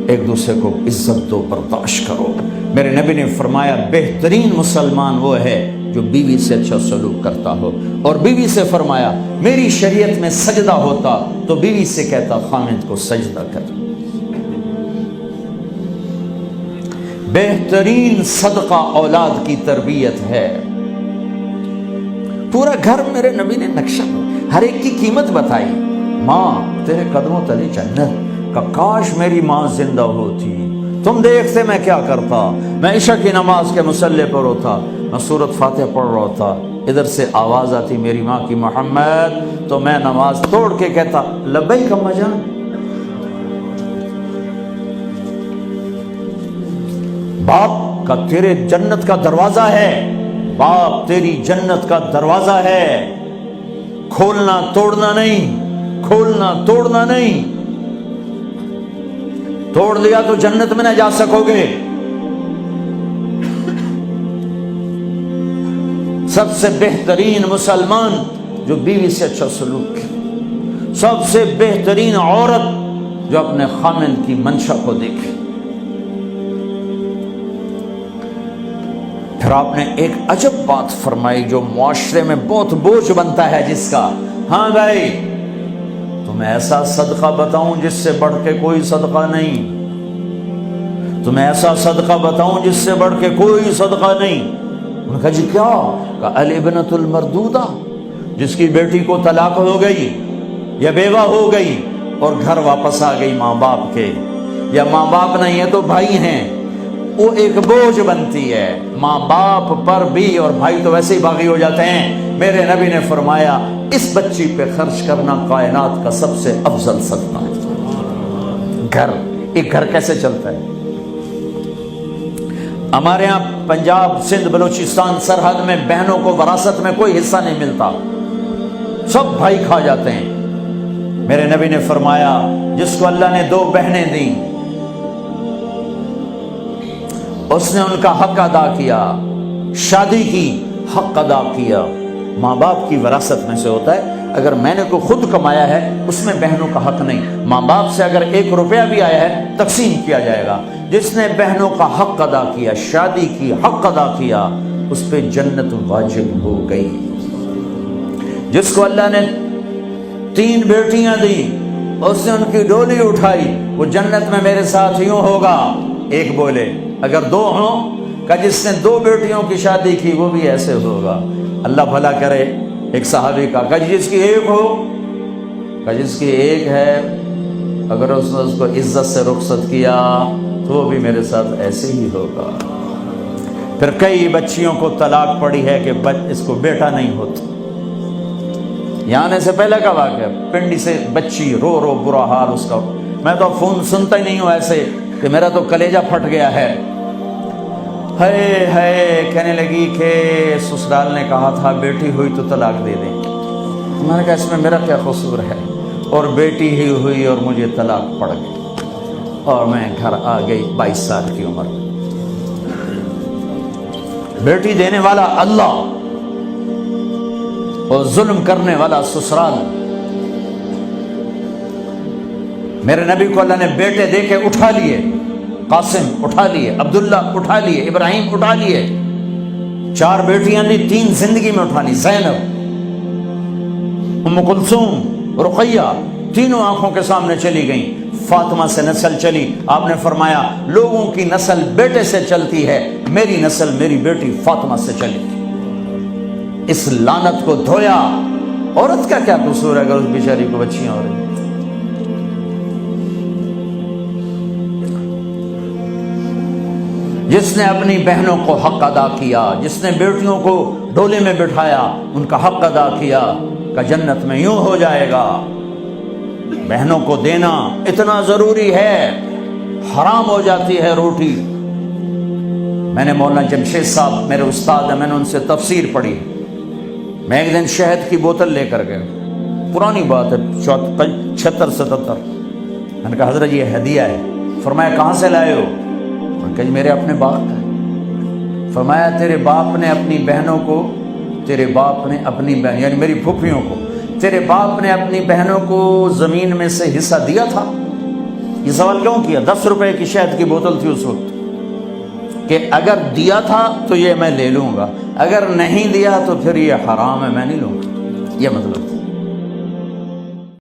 ایک دوسرے کو عزت دو، برداشت کرو۔ میرے نبی نے فرمایا بہترین مسلمان وہ ہے جو بیوی سے اچھا سلوک کرتا ہو، اور بیوی سے فرمایا میری شریعت میں سجدہ ہوتا تو بیوی سے کہتا خامند کو سجدہ کر۔ بہترین صدقہ اولاد کی تربیت ہے۔ پورا گھر میرے نبی نے نقشہ، ہر ایک کی قیمت بتائی۔ ماں تیرے قدموں تلے جنت، کہ کاش میری ماں زندہ ہوتی، تم دیکھتے میں کیا کرتا، میں عشاء کی نماز کے مصلی پر ہوتا، میں سورۃ فاتحہ پڑھ رہا ہوتا، ادھر سے آواز آتی میری ماں کی محمد، تو میں نماز توڑ کے کہتا لبیک اماں جان۔ باپ کا تیرے جنت کا دروازہ ہے، باپ تیری جنت کا دروازہ ہے، کھولنا توڑنا نہیں، کھولنا توڑنا نہیں، توڑ لیا تو جنت میں نہ جا سکو گے۔ سب سے بہترین مسلمان جو بیوی سے اچھا سلوک کرے، سب سے بہترین عورت جو اپنے خامند کی منشا کو دیکھے۔ پھر آپ نے ایک عجب بات فرمائی جو معاشرے میں بہت بوجھ بنتا ہے جس کا، ہاں بھائی تمہیں ایسا صدقہ بتاؤں جس سے بڑھ کے کوئی صدقہ نہیں، تمہیں ایسا صدقہ بتاؤں جس سے بڑھ کے کوئی صدقہ نہیں۔ انہوں نے کہا جی کیا؟ کہ الابنۃ المردودہ، جس کی بیٹی کو طلاق ہو گئی یا بیوہ ہو گئی اور گھر واپس آ گئی ماں باپ کے، یا ماں باپ نہیں ہے تو بھائی ہیں، وہ ایک بوجھ بنتی ہے ماں باپ پر بھی، اور بھائی تو ویسے ہی باغی ہو جاتے ہیں۔ میرے نبی نے فرمایا اس بچی پہ خرچ کرنا کائنات کا سب سے افضل صدقہ ہے۔ گھر، ایک گھر کیسے چلتا ہے؟ ہمارے ہاں پنجاب، سندھ، بلوچستان سرحد میں بہنوں کو وراثت میں کوئی حصہ نہیں ملتا، سب بھائی کھا جاتے ہیں۔ میرے نبی نے فرمایا جس کو اللہ نے 2 بہنیں دیں اس نے ان کا حق ادا کیا، شادی کی حق ادا کیا۔ ماں باپ کی وراثت میں سے ہوتا ہے، اگر میں نے کوئی خود کمایا ہے اس میں بہنوں کا حق نہیں، ماں باپ سے اگر 1 روپیہ بھی آیا ہے تقسیم کیا جائے گا۔ جس نے بہنوں کا حق ادا کیا، شادی کی حق ادا کیا، اس پہ جنت واجب ہو گئی۔ جس کو اللہ نے 3 بیٹیاں دی، اس نے ان کی ڈولی اٹھائی، وہ جنت میں میرے ساتھ یوں ہوگا۔ ایک بولے، اگر 2 ہوں، کہ جس نے 2 بیٹیوں کی شادی کی وہ بھی ایسے ہوگا۔ اللہ بھلا کرے۔ ایک صحابی کا، کہ جس کی 1 ہو، کہ جس کی 1 ہے، اگر اس نے اس کو عزت سے رخصت کیا تو وہ بھی میرے ساتھ ایسے ہی ہوگا۔ پھر کئی بچیوں کو طلاق پڑی ہے کہ اس کو بیٹا نہیں ہوتا۔ یہاں آنے سے پہلے کا واقعہ، پنڈی سے بچی رو رو برا حال اس کا، میں تو فون سنتا ہی نہیں ہوں ایسے کہ میرا تو کلیجہ پھٹ گیا ہے۔ ہے کہنے لگی کہ سسرال نے کہا تھا بیٹی ہوئی تو طلاق دے دیں۔ میں نے کہا اس میں میرا کیا قصور ہے، اور بیٹی ہی ہوئی اور مجھے طلاق پڑ گئی اور میں گھر آ گئی 22 سال کی عمر میں۔ بیٹی دینے والا اللہ اور ظلم کرنے والا سسرال۔ میرے نبی کو اللہ نے بیٹے دے کے اٹھا لیے، قاسم اٹھا لیے، عبداللہ اٹھا لیے، ابراہیم اٹھا لیے، 4 بیٹیاں دی، 3 زندگی میں اٹھا لی، زینب، ام کلثوم، رقیہ، تینوں آنکھوں کے سامنے چلی گئیں۔ فاطمہ سے نسل چلی، آپ نے فرمایا لوگوں کی نسل بیٹے سے چلتی ہے، میری نسل میری بیٹی فاطمہ سے چلی۔ اس لعنت کو دھویا۔ عورت کا کیا قصور ہے اگر اس بیچاری کو بچیاں ہو رہی؟ جس نے اپنی بہنوں کو حق ادا کیا، جس نے بیٹیوں کو ڈولے میں بٹھایا، ان کا حق ادا کیا، کہ جنت میں یوں ہو جائے گا۔ بہنوں کو دینا اتنا ضروری ہے، حرام ہو جاتی ہے روٹی۔ میں نے مولانا جمشید صاحب میرے استاد ہیں، میں نے ان سے تفسیر پڑھی۔ میں ایک دن شہد کی بوتل لے کر گیا، پرانی بات ہے 76-77۔ میں نے کہا حضرت یہ ہدیہ ہے۔ فرمایا کہاں سے لائے ہو؟ میں نے کہا میرے اپنے باپ کا ہے۔ فرمایا تیرے باپ نے اپنی بہنوں کو، تیرے باپ نے اپنی بہن یعنی میری پھوپھیوں کو، تیرے باپ نے اپنی بہنوں کو زمین میں سے حصہ دیا تھا؟ یہ سوال کیوں کیا؟ 10 روپے کی شہد کی بوتل تھی اس وقت، کہ اگر دیا تھا تو یہ میں لے لوں گا، اگر نہیں دیا تو پھر یہ حرام ہے، میں نہیں لوں گا، یہ مطلب تھا۔